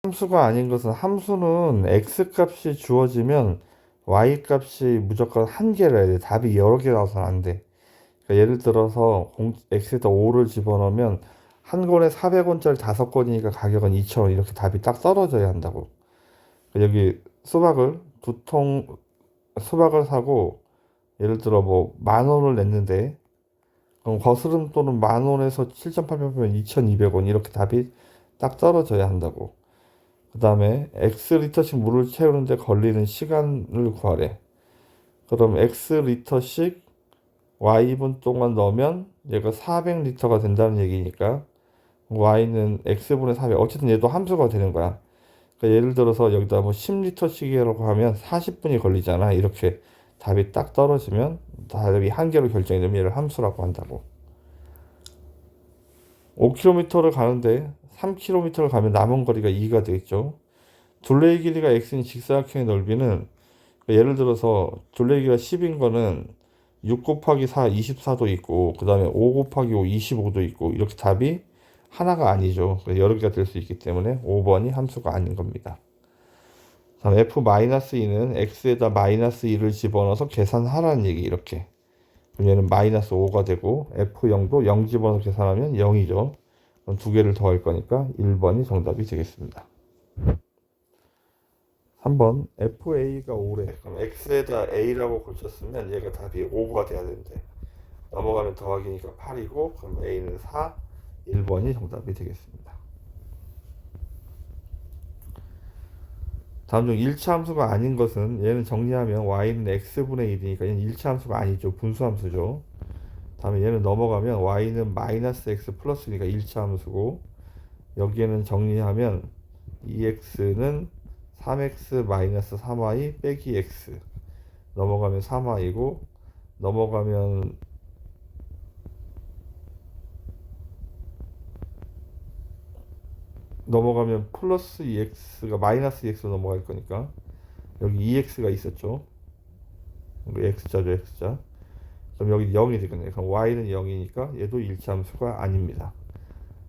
함수가 아닌 것은 함수는 x 값이 주어지면 y 값이 무조건 한 개라 해야 돼. 답이 여러 개 나와서는 안 돼. 그러니까 예를 들어서 x에다 5를 집어넣으면 한 권에 400원짜리 5권이니까 가격은 2,000원 이렇게 답이 딱 떨어져야 한다고. 그러니까 여기 수박을 두 통 수박을 사고 예를 들어 뭐 10,000원을 냈는데 그럼 거스름 돈은 10,000원에서 7,800원 2,200원 이렇게 답이 딱 떨어져야 한다고. 그 다음에 X 리터씩 물을 채우는데 걸리는 시간을 구하래. 그럼 X 리터씩 Y분 동안 넣으면 얘가 400리터가 된다는 얘기니까 Y는 X분의 400. 어쨌든 얘도 함수가 되는 거야. 그러니까 예를 들어서 여기다 뭐 10리터씩이라고 하면 40분이 걸리잖아. 이렇게 답이 딱 떨어지면 답이 한 개로 결정이 되면 얘를 함수라고 한다고. 5km를 가는데 3km를 가면 남은 거리가 2가 되겠죠. 둘레의 길이가 x인 직사각형의 넓이는 예를 들어서 둘레의 길이가 10인 거는 6 곱하기 4 24도 있고 그 다음에 5 곱하기 5 25도 있고 이렇게 답이 하나가 아니죠. 여러 개가 될 수 있기 때문에 5번이 함수가 아닌 겁니다. 다음 f-2는 x에다 마이너스 2를 집어넣어서 계산하라는 얘기 이렇게. 그럼 얘는 마이너스 5가 되고 f0도 0 집어넣어서 계산하면 0이죠. 그럼 두 개를 더할 거니까 1번이 정답이 되겠습니다. 3번 FA가 5래. 그럼 X에다 A라고 고쳤으면 얘가 답이 5가 돼야 되는데 넘어가면 더하기니까 8이고 그럼 A는 4, 1번이 정답이 되겠습니다. 다음 중 1차 함수가 아닌 것은 얘는 정리하면 Y는 X분의 1이니까 얘는 1차 함수가 아니죠. 분수함수죠. 다음에 얘는 넘어가면 Y는 마이너스 X 플러스니까 1차 함수고 여기에는 정리하면 2X는 3x 마이너스 3y 빼기 x 넘어가면 3y고 넘어가면 플러스 2x가 마이너스 2x로 넘어갈 거니까 여기 2x가 있었죠. x자죠 x자. 그럼 여기 0이 되겠네. 그럼 y는 0이니까 얘도 1차 함수가 아닙니다.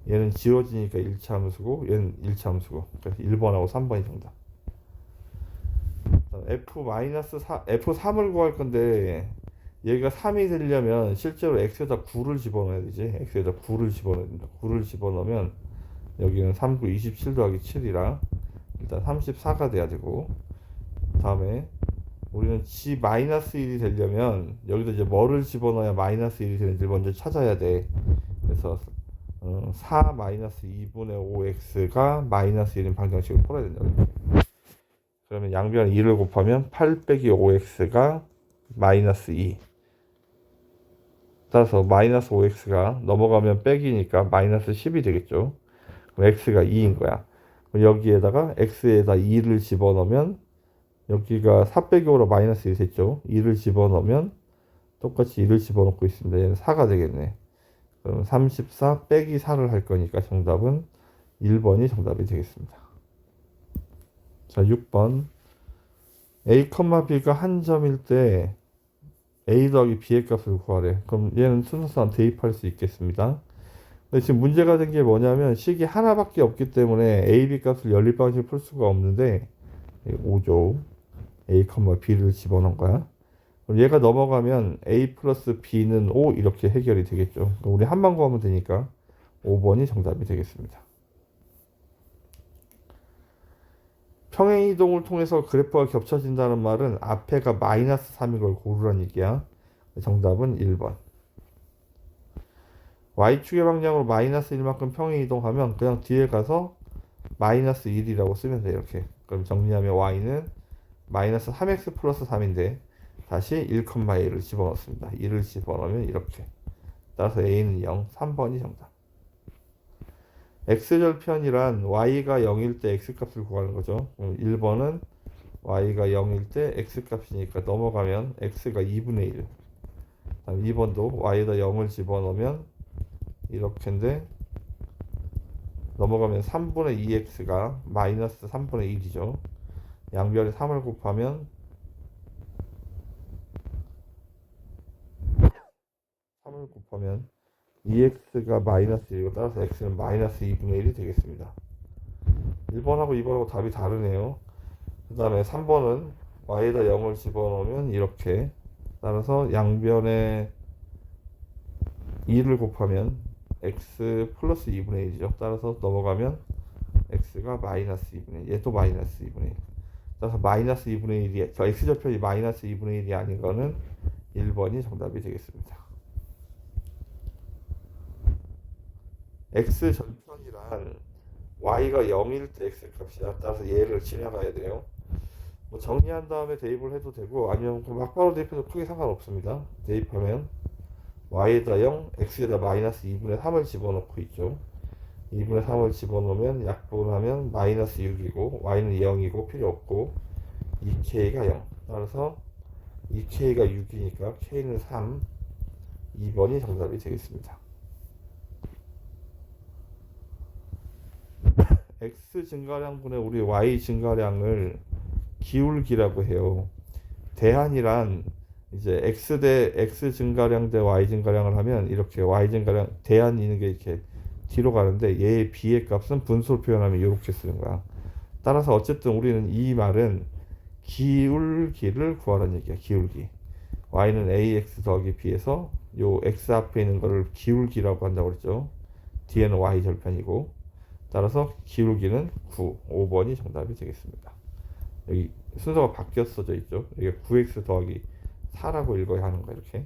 얘는 지워지니까 1차 함수고 얘는 1차 함수고 그래서 1번하고 3번이 정답. F-4을 구할 건데 얘가 3이 되려면 실제로 x에다 9를 집어넣어야 되지. x에다 9를 집어넣어야 된다. 9를 집어넣으면 여기는 3, 9, 27 더하기 7이라 일단 34가 돼야 되고 다음에 우리는 G-1이 되려면 여기다 이제 뭐를 집어넣어야 마이너스 1이 되는지 먼저 찾아야 돼. 그래서 4-2분의 5x가 마이너스 1인 방정식을 풀어야 된다. 그러면 양변 2를 곱하면 8 빼기 5x가 마이너스 2. 따라서 마이너스 5x가 넘어가면 빼기니까 마이너스 10이 되겠죠. 그럼 x가 2인 거야. 여기에다가 x에다 2를 집어넣으면 여기가 4 빼기 5로 마이너스 1 됐죠. 2를 집어넣으면 똑같이 2를 집어넣고 있습니다. 얘는 4가 되겠네. 그럼 34 빼기 4를 할 거니까 정답은 1번이 정답이 되겠습니다. 자, 6번 a, b가 한 점일 때 a 더하기 b의 값을 구하래. 그럼 얘는 순서상 대입할 수 있겠습니다. 근데 지금 문제가 된 게 뭐냐면 식이 하나밖에 없기 때문에 a, b 값을 연립 방식으로 풀 수가 없는데 5조 a, b를 집어넣은 거야. 그럼 얘가 넘어가면 a 플러스 b는 5 이렇게 해결이 되겠죠. 우리 한만 구하면 되니까 5번이 정답이 되겠습니다. 평행이동을 통해서 그래프가 겹쳐진다는 말은 앞에가 마이너스 3인 걸 고르라는 얘기야. 정답은 1번. y축의 방향으로 마이너스 1만큼 평행이동하면 그냥 뒤에 가서 마이너스 1이라고 쓰면 돼. 이렇게. 그럼 정리하면 y는 마이너스 3x 플러스 3인데 다시 1,1을 집어넣습니다. 1을 집어넣으면 이렇게. 따라서 a는 0, 3번이 정답. x절편이란 y가 0일 때 x값을 구하는 거죠. 1번은 y가 0일 때 x값이니까 넘어가면 x가 2분의 1. 다음 2번도 y에다 0을 집어넣으면 이렇게인데 넘어가면 3분의 2x가 마이너스 3분의 1이죠. 양변에 3을 곱하면 2x가 마이너스 1이고 따라서 x는 마이너스 2분의 1이 되겠습니다. 1번하고 2번하고 답이 다르네요. 그 다음에 3번은 y에다 0을 집어넣으면 이렇게, 따라서 양변에 2를 곱하면 x 플러스 2분의 1이죠. 따라서 넘어가면 x가 마이너스 2분의 1, 얘도 마이너스 2분의 1. 따라서 마이너스 2분의 1이, 저 x절편이 마이너스 2분의 1이 아닌 거는 1번이 정답이 되겠습니다. x절편이란 y가 0일 때 x값이야. 따라서 얘를 지나가야 돼요. 뭐 정리한 다음에 대입을 해도 되고 아니면 막바로 대입해도 크게 상관없습니다. 대입하면 y에다 0, x에다 마이너스 2분의 3을 집어넣고 있죠. 2분의 3을 집어넣으면 약분하면 마이너스 6이고 y는 0이고 필요 없고 2k가 0. 따라서 2k가 6이니까 k는 3, 2번이 정답이 되겠습니다. x 증가량분의 우리 y 증가량을 기울기라고 해요. 대한이란 이제 x 대 x 증가량 대 y 증가량을 하면 이렇게 y 증가량 대한 있는 게 이렇게 뒤로 가는데 얘의 b의 값은 분수로 표현하면 이렇게 쓰는 거야. 따라서 어쨌든 우리는 이 말은 기울기를 구하라는 얘기야. 기울기. y는 ax 더하기 b에서 요 x 앞에 있는 거를 기울기라고 한다고 그랬죠. 뒤에는 y 절편이고, 따라서 기울기는 9, 5번이 정답이 되겠습니다. 여기 순서가 바뀌었어져 있죠. 이게 9x 더하기 4라고 읽어야 하는 거야, 이렇게.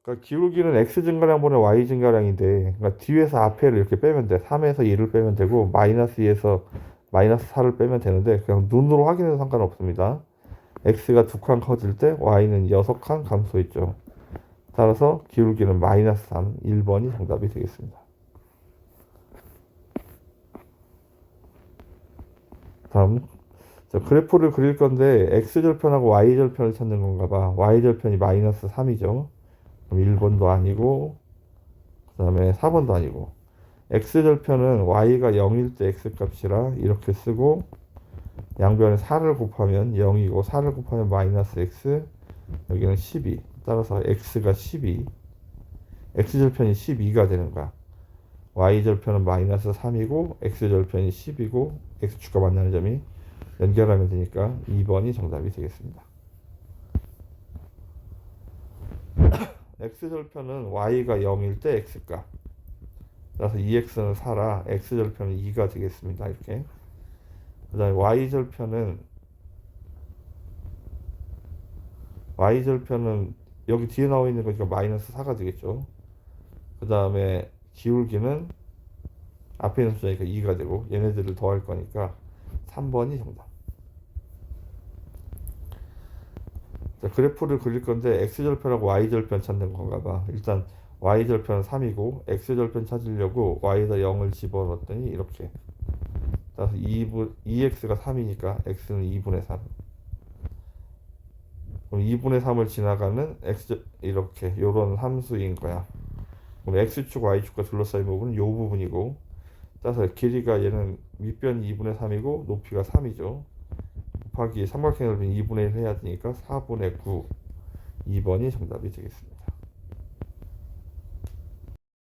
그러니까 기울기는 x 증가량분의 y 증가량인데, 그러니까 뒤에서 앞에를 이렇게 빼면 돼. 3에서 2를 빼면 되고 마이너스 2에서 마이너스 4를 빼면 되는데 그냥 눈으로 확인해도 상관없습니다. x가 2칸 커질 때 y는 6칸 감소했죠. 따라서 기울기는 마이너스 3, 1번이 정답이 되겠습니다. 다음, 자, 그래프를 그릴 건데 x절편하고 y절편을 찾는 건가 봐. y절편이 마이너스 3이죠. 그럼 1번도 아니고 그 다음에 4번도 아니고, x절편은 y가 0일 때 x값이라 이렇게 쓰고 양변에 4를 곱하면 0이고 4를 곱하면 마이너스 x, 여기는 12. 따라서 x가 12, x절편이 12가 되는 거야. y절편은 마이너스 3이고 x절편이 10이고 x축과 만나는 점이 연결하면 되니까 2번이 정답이 되겠습니다. x절편은 y가 0일 때 x값, 따라서 2x는 4라 x절편은 2가 되겠습니다. 이렇게. 그 다음에 y절편은 여기 뒤에 나와 있는 거니까 마이너스 4가 되겠죠. 그 다음에 기울기는 앞에 있는 숫자니까 2가 되고 얘네들을 더할 거니까 3번이 정답. 자, 그래프를 그릴 건데 x절편하고 y절편 찾는 건가 봐. 일단 y절편은 3이고 x절편 찾으려고 y에다 0을 집어넣었더니 이렇게. 따라서 2x가 3이니까 x는 2분의 3. 그럼 2분의 3을 지나가는 x, 이렇게 요런 함수인 거야. 그럼 x축 y축과 둘러싸인 부분은 요 부분이고, 따라서 길이가 얘는 윗변이 2분의 3이고 높이가 3이죠. 곱하기 삼각형 넓이는 2분의 1 해야 되니까 4분의 9, 2번이 정답이 되겠습니다.